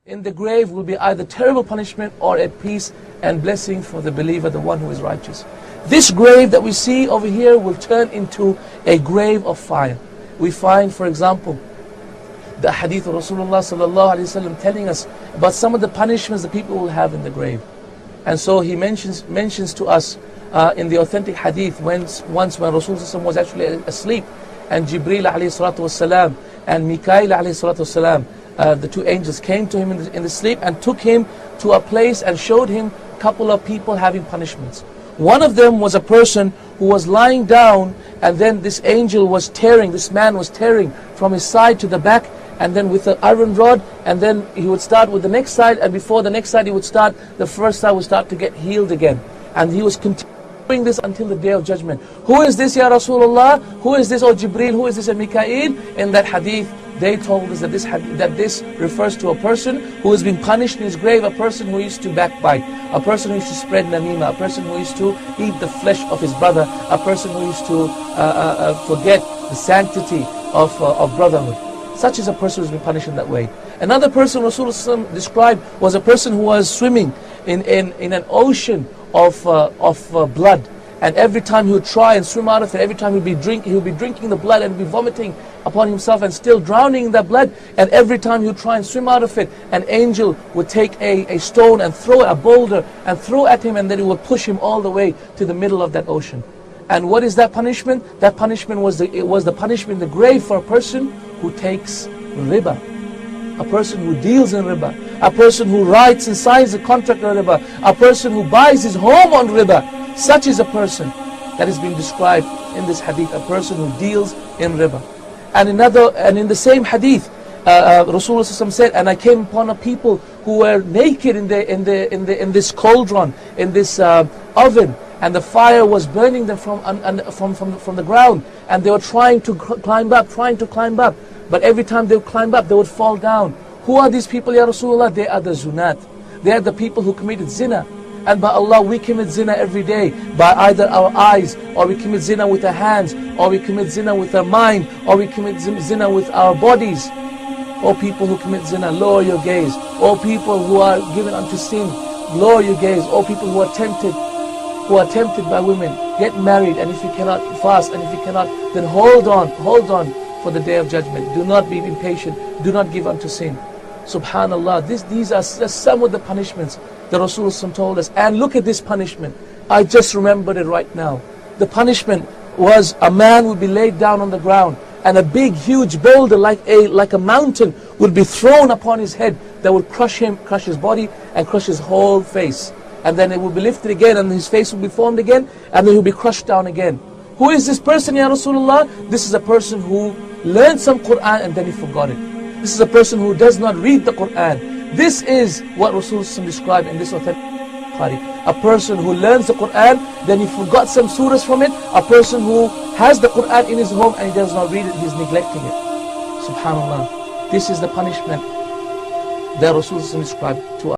in the grave will be either terrible punishment or a peace and blessing for the believer, the one who is righteous. This grave that we see over here will turn into a grave of fire. We find, for example, the hadith of Rasulullah sallallahu alaihi wasallam telling us about some of the punishments that people will have in the grave. And so he mentions to us in the authentic hadith once when Rasulullah was actually asleep, and Jibreel alayhi salatu wasalam and Mikail alayhi salatu wasalam, the two angels, came to him in the sleep and took him to a place and showed him a couple of people having punishments. One of them was a person who was lying down, and then this angel was tearing, this man was tearing from his side to the back, and then with an iron rod, and then he would start with the next side, and before the next side he would start, the first side would start to get healed again. And he was continuing this until the Day of Judgment. Who is this, Ya Rasulullah? Who is this, O Jibreel? Who is this, O Mikail? In that hadith, they told us that this refers to a person who has been punished in his grave, a person who used to backbite, a person who used to spread namima, a person who used to eat the flesh of his brother, a person who used to forget the sanctity of brotherhood. Such is a person who has been punished in that way. Another person Rasulullah described was a person who was swimming in an ocean of blood. And every time he would try and swim out of it, every time he would be drinking the blood and be vomiting upon himself and still drowning in that blood. And every time he would try and swim out of it, an angel would take a stone and throw a boulder and throw at him, and then it would push him all the way to the middle of that ocean. And what is that punishment? That punishment was the punishment in the grave for a person who takes riba, a person who deals in riba, a person who writes and signs a contract on riba, a person who buys his home on riba. Such is a person that is being described in this hadith, a person who deals in riba. And in the same hadith, Rasulullah said, and I came upon a people who were naked in this cauldron, in this oven, and the fire was burning them from the ground, and they were trying to climb up, but every time they would climb up, they would fall down. Who are these people, Ya Rasulullah? They are the zunat. They are the people who committed zina. And by Allah, we commit zina every day, by either our eyes, or we commit zina with our hands, or we commit zina with our mind, or we commit zina with our bodies. O people who commit zina, lower your gaze. O people who are given unto sin, lower your gaze. O people who are tempted by women, get married, and if you cannot, fast, and if you cannot, then hold on for the Day of Judgment. Do not be impatient, do not give unto sin. Subhanallah, these are some of the punishments that Rasulullah told us. And look at this punishment. I just remembered it right now. The punishment was a man would be laid down on the ground, and a big huge boulder like a mountain would be thrown upon his head that would crush his body and crush his whole face. And then it would be lifted again, and his face would be formed again, and then he would be crushed down again. Who is this person, Ya Rasulullah? This is a person who learned some Qur'an and then he forgot it. This is a person who does not read the Qur'an. This is what Rasulullah described in this authentic Bukhari. A person who learns the Qur'an, then he forgot some surahs from it. A person who has the Qur'an in his home and he does not read it, he's neglecting it. Subhanallah. This is the punishment that Rasulullah described to us.